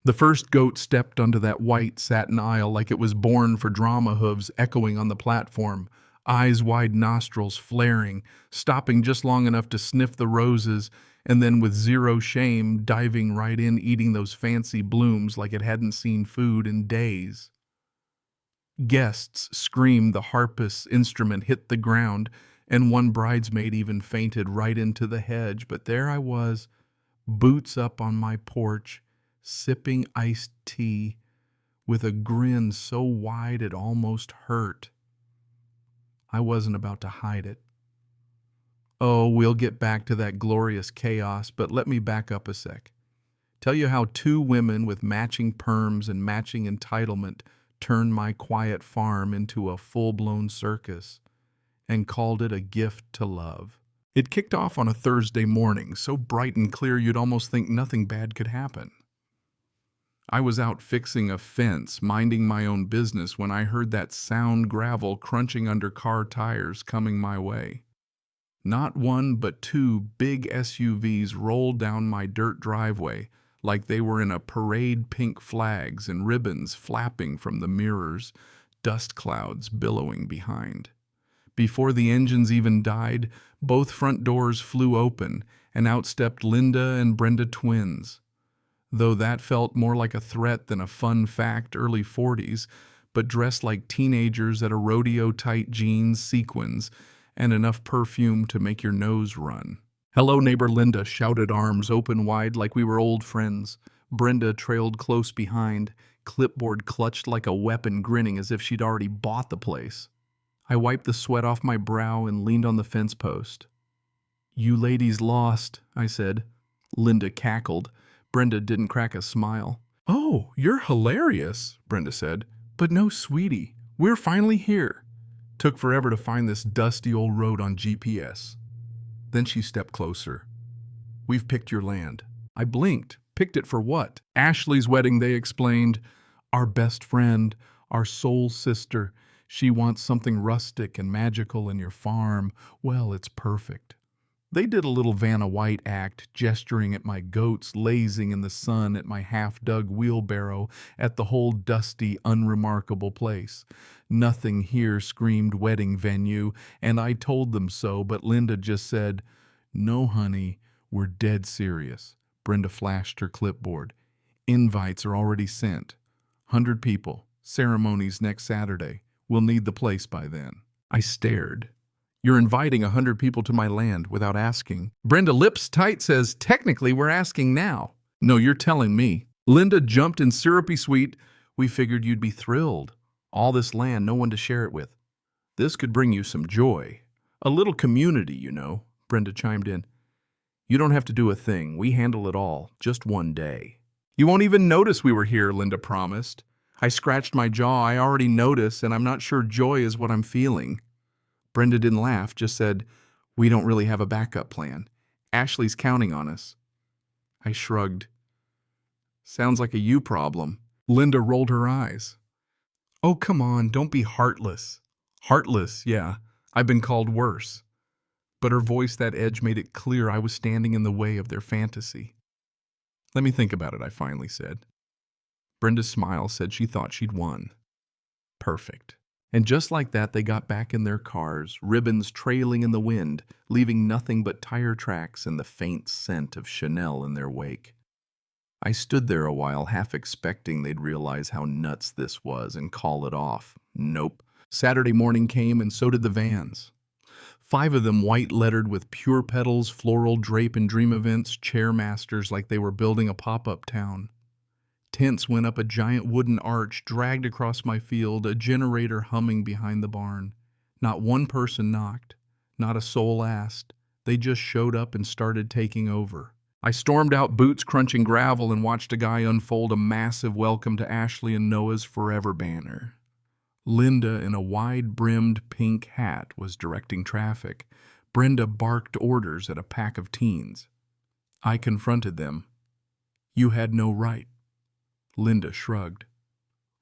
The first goat stepped onto that white satin aisle like it was born for drama, hooves echoing on the platform, eyes wide, nostrils flaring, stopping just long enough to sniff the roses, and then with zero shame diving right in, eating those fancy blooms like it hadn't seen food in days. Guests screamed, the harpist's instrument hit the ground, and one bridesmaid even fainted right into the hedge. But there I was, boots up on my porch, sipping iced tea, with a grin so wide it almost hurt. I wasn't about to hide it. Oh, we'll get back to that glorious chaos, but let me back up a sec. Tell you how two women with matching perms and matching entitlement turned my quiet farm into a full-blown circus and called it a gift to love. It kicked off on a Thursday morning, so bright and clear you'd almost think nothing bad could happen. I was out fixing a fence, minding my own business, when I heard that sound gravel crunching under car tires coming my way. Not one, but two big SUVs rolled down my dirt driveway like they were in a parade, pink flags and ribbons flapping from the mirrors, dust clouds billowing behind. Before the engines even died, both front doors flew open, and out stepped Linda and Brenda twins. Though that felt more like a threat than a fun fact, early 40s, but dressed like teenagers at a rodeo, tight jeans, sequins, and enough perfume to make your nose run. "Hello, neighbor," Linda shouted, arms open wide like we were old friends. Brenda trailed close behind, clipboard clutched like a weapon, grinning as if she'd already bought the place. I wiped the sweat off my brow and leaned on the fence post. "You ladies lost," I said. Linda cackled. Brenda didn't crack a smile. "Oh, you're hilarious," Brenda said. "But no, sweetie, we're finally here. Took forever to find this dusty old road on GPS." Then she stepped closer. "We've picked your land." I blinked. Picked it for what? "Ashley's wedding," they explained. "Our best friend, our soul sister. She wants something rustic and magical in your farm. Well, it's perfect." They did a little Vanna White act, gesturing at my goats lazing in the sun, at my half-dug wheelbarrow, at the whole dusty, unremarkable place. Nothing here screamed wedding venue, and I told them so, but Linda just said, "No, honey, we're dead serious." Brenda flashed her clipboard. "Invites are already sent. 100 people. Ceremonies next Saturday. We'll need the place by then." I stared. "You're inviting 100 people to my land without asking?" Brenda, lips tight, says, "Technically, we're asking now." "No, you're telling me." Linda jumped in syrupy sweet. "We figured you'd be thrilled. All this land, no one to share it with. This could bring you some joy. A little community, you know," Brenda chimed in. "You don't have to do a thing. We handle it all. Just one day." "You won't even notice we were here," Linda promised. I scratched my jaw. "I already notice, and I'm not sure joy is what I'm feeling." Brenda didn't laugh, just said, "We don't really have a backup plan. Ashley's counting on us." I shrugged. "Sounds like a you problem." Linda rolled her eyes. "Oh, come on, don't be heartless." "Heartless, yeah. I've been called worse." But her voice, that edge, made it clear I was standing in the way of their fantasy. "Let me think about it," I finally said. Brenda's smile said she thought she'd won. Perfect. And just like that, they got back in their cars, ribbons trailing in the wind, leaving nothing but tire tracks and the faint scent of Chanel in their wake. I stood there a while, half expecting they'd realize how nuts this was and call it off. Nope. Saturday morning came, and so did the vans. 5 of them, white-lettered with Pure Petals, Floral, Drape, and Dream Events, chairmasters like they were building a pop-up town. Tents went up a giant wooden arch, dragged across my field, a generator humming behind the barn. Not one person knocked. Not a soul asked. They just showed up and started taking over. I stormed out, boots crunching gravel, and watched a guy unfold a massive welcome to Ashley and Noah's forever banner. Linda, in a wide-brimmed pink hat, was directing traffic. Brenda barked orders at a pack of teens. I confronted them. "You had no right." Linda shrugged.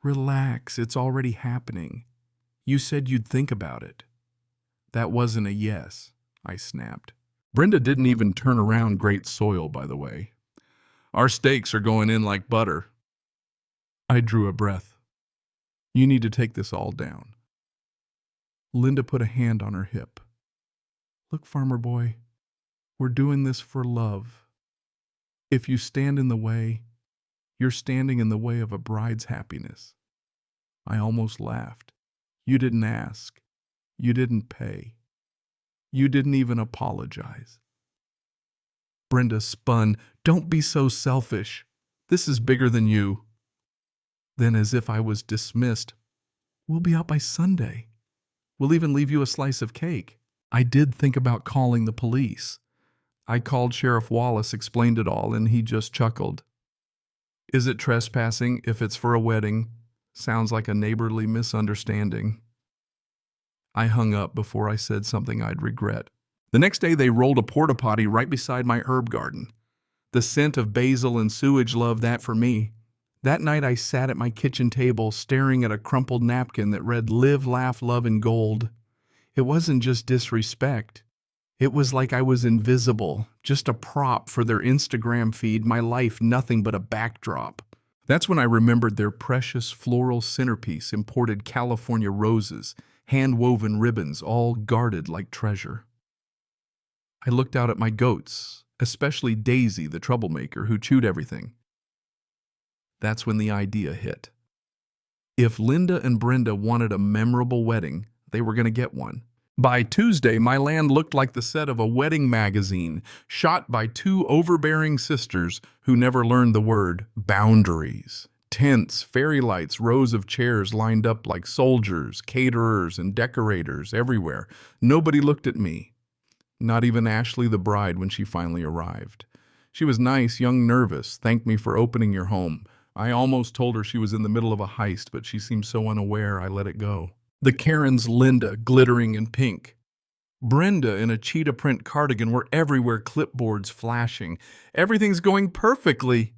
"Relax, it's already happening. You said you'd think about it." "That wasn't a yes," I snapped. Brenda didn't even turn around. Great soil, by the way. "Our steaks are going in like butter." I drew a breath. You need to take this all down. Linda put a hand on her hip. Look, farmer boy, we're doing this for love. If you stand in the way, you're standing in the way of a bride's happiness. I almost laughed. You didn't ask. You didn't pay. You didn't even apologize. Brenda spun. Don't be so selfish. This is bigger than you. Then, as if I was dismissed, we'll be out by Sunday. We'll even leave you a slice of cake. I did think about calling the police. I called Sheriff Wallace, explained it all, and he just chuckled. Is it trespassing if it's for a wedding? Sounds like a neighborly misunderstanding. I hung up before I said something I'd regret. The next day they rolled a porta potty right beside my herb garden. The scent of basil and sewage loved that for me. That night I sat at my kitchen table staring at a crumpled napkin that read "Live, Laugh, Love in Gold." It wasn't just disrespect. It was like I was invisible, just a prop for their Instagram feed, my life nothing but a backdrop. That's when I remembered their precious floral centerpiece, imported California roses, hand-woven ribbons, all guarded like treasure. I looked out at my goats, especially Daisy, the troublemaker, who chewed everything. That's when the idea hit. If Linda and Brenda wanted a memorable wedding, they were going to get one. By Tuesday, my land looked like the set of a wedding magazine, shot by two overbearing sisters who never learned the word boundaries. Tents, fairy lights, rows of chairs lined up like soldiers, caterers, and decorators everywhere. Nobody looked at me. Not even Ashley, the bride, when she finally arrived. She was nice, young, nervous, thanked me for opening your home. I almost told her she was in the middle of a heist, but she seemed so unaware I let it go. The Karen's Linda, glittering in pink. Brenda in a cheetah print cardigan were everywhere, clipboards flashing. Everything's going perfectly,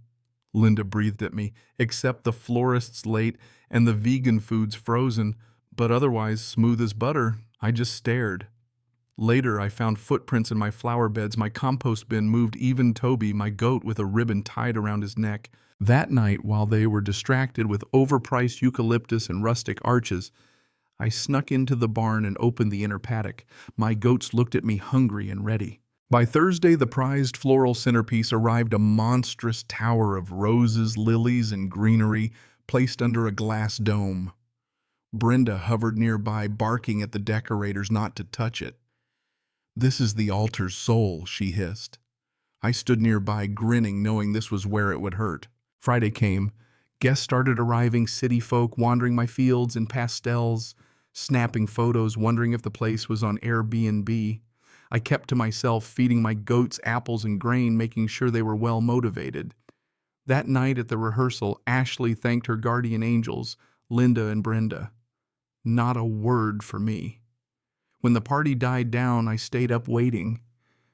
Linda breathed at me, except the florist's late and the vegan foods frozen, but otherwise smooth as butter. I just stared. Later, I found footprints in my flower beds, my compost bin moved, even Toby, my goat, with a ribbon tied around his neck. That night, while they were distracted with overpriced eucalyptus and rustic arches, I snuck into the barn and opened the inner paddock. My goats looked at me hungry and ready. By Thursday, the prized floral centerpiece arrived, a monstrous tower of roses, lilies, and greenery placed under a glass dome. Brenda hovered nearby, barking at the decorators not to touch it. "This is the altar's soul," she hissed. I stood nearby, grinning, knowing this was where it would hurt. Friday came. Guests started arriving, city folk wandering my fields in pastels, snapping photos, wondering if the place was on Airbnb. I kept to myself, feeding my goats apples and grain, making sure they were well motivated. That night at the rehearsal, Ashley thanked her guardian angels, Linda and Brenda. Not a word for me. When the party died down, I stayed up waiting.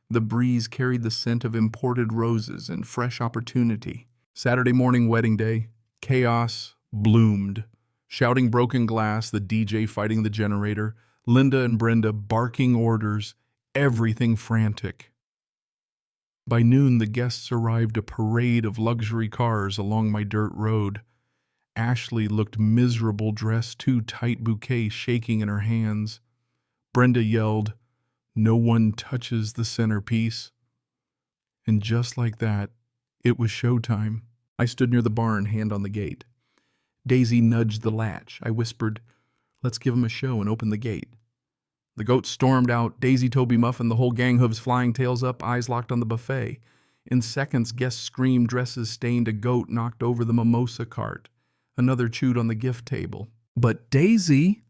The breeze carried the scent of imported roses and fresh opportunity. Saturday morning, wedding day, chaos bloomed. Shouting broken glass, the DJ fighting the generator, Linda and Brenda barking orders, everything frantic. By noon, the guests arrived, a parade of luxury cars along my dirt road. Ashley looked miserable, dressed too tight, bouquet shaking in her hands. Brenda yelled, "No one touches the centerpiece." And just like that, it was showtime. I stood near the barn, hand on the gate. Daisy nudged the latch. I whispered, "Let's give 'em a show," and opened the gate. The goats stormed out, Daisy, Toby, Muffin, the whole gang, hooves flying, tails up, eyes locked on the buffet. In seconds, guests screamed, dresses stained, a goat knocked over the mimosa cart. Another chewed on the gift table. But Daisy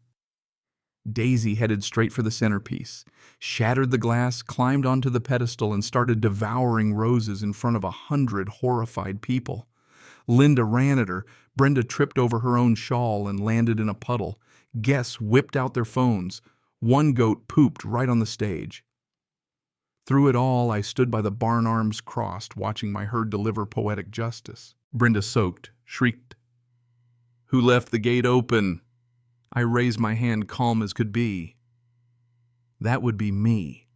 headed straight for the centerpiece, shattered the glass, climbed onto the pedestal, and started devouring roses in front of 100 horrified people. Linda ran at her. Brenda tripped over her own shawl and landed in a puddle. Guests whipped out their phones. One goat pooped right on the stage. Through it all, I stood by the barn, arms crossed, watching my herd deliver poetic justice. Brenda soaked, shrieked, "Who left the gate open?" I raised my hand, calm as could be. That would be me.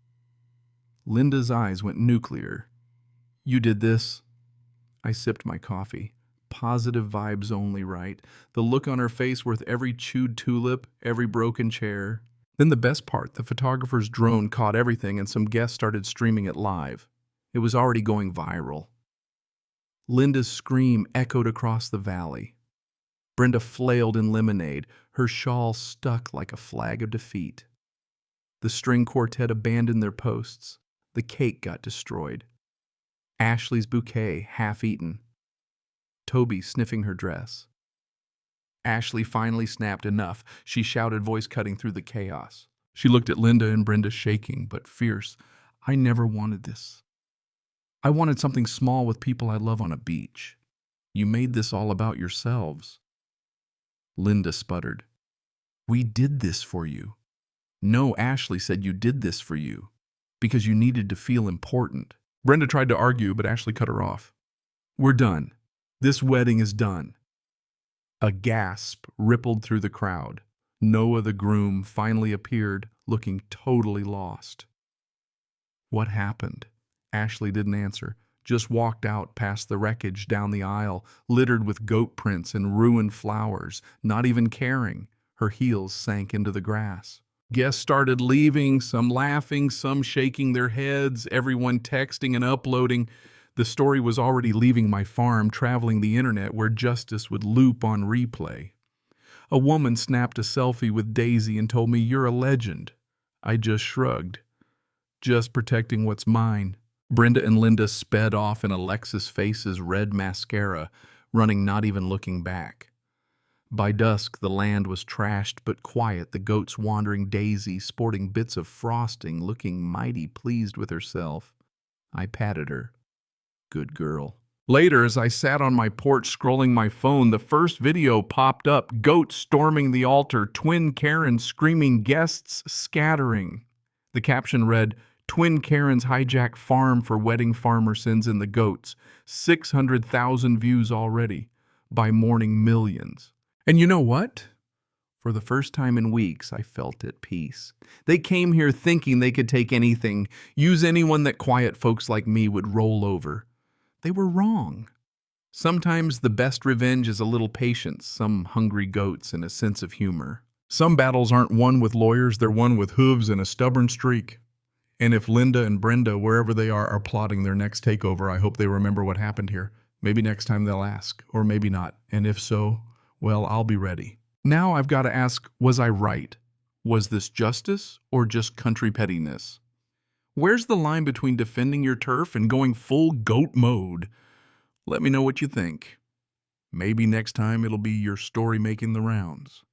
Linda's eyes went nuclear. "You did this?" I sipped my coffee. Positive vibes only, right? The look on her face worth every chewed tulip, every broken chair. Then the best part, the photographer's drone caught everything and some guests started streaming it live. It was already going viral. Linda's scream echoed across the valley. Brenda flailed in lemonade, her shawl stuck like a flag of defeat. The string quartet abandoned their posts. The cake got destroyed. Ashley's bouquet half-eaten. Toby sniffing her dress. Ashley finally snapped enough. She shouted, voice cutting through the chaos. She looked at Linda and Brenda, shaking but fierce. I never wanted this. I wanted something small with people I love on a beach. You made this all about yourselves. Linda sputtered. We did this for you. No, Ashley said you did this for you. Because you needed to feel important. Brenda tried to argue, but Ashley cut her off. We're done. This wedding is done. A gasp rippled through the crowd. Noah the groom finally appeared, looking totally lost. What happened? Ashley didn't answer, just walked out past the wreckage down the aisle, littered with goat prints and ruined flowers, not even caring. Her heels sank into the grass. Guests started leaving, some laughing, some shaking their heads, everyone texting and uploading. The story was already leaving my farm, traveling the internet where justice would loop on replay. A woman snapped a selfie with Daisy and told me, "You're a legend." I just shrugged. Just protecting what's mine. Brenda and Linda sped off in Alexis Face's red mascara, running not even looking back. By dusk, the land was trashed but quiet, the goats wandering, Daisy sporting bits of frosting, looking mighty pleased with herself. I patted her. Good girl. Later, as I sat on my porch scrolling my phone, the first video popped up, goats storming the altar, twin Karens screaming, guests scattering. The caption read, Twin Karens hijack farm for wedding farmer sends in the goats. 600,000 views already. By morning, millions. And you know what? For the first time in weeks, I felt at peace. They came here thinking they could take anything, use anyone that quiet folks like me would roll over. They were wrong. Sometimes the best revenge is a little patience, some hungry goats, and a sense of humor. Some battles aren't won with lawyers, they're won with hooves and a stubborn streak. And if Linda and Brenda, wherever they are plotting their next takeover, I hope they remember what happened here. Maybe next time they'll ask, or maybe not. And if so, well, I'll be ready. Now I've got to ask, was I right? Was this justice or just country pettiness? Where's the line between defending your turf and going full goat mode? Let me know what you think. Maybe next time it'll be your story making the rounds.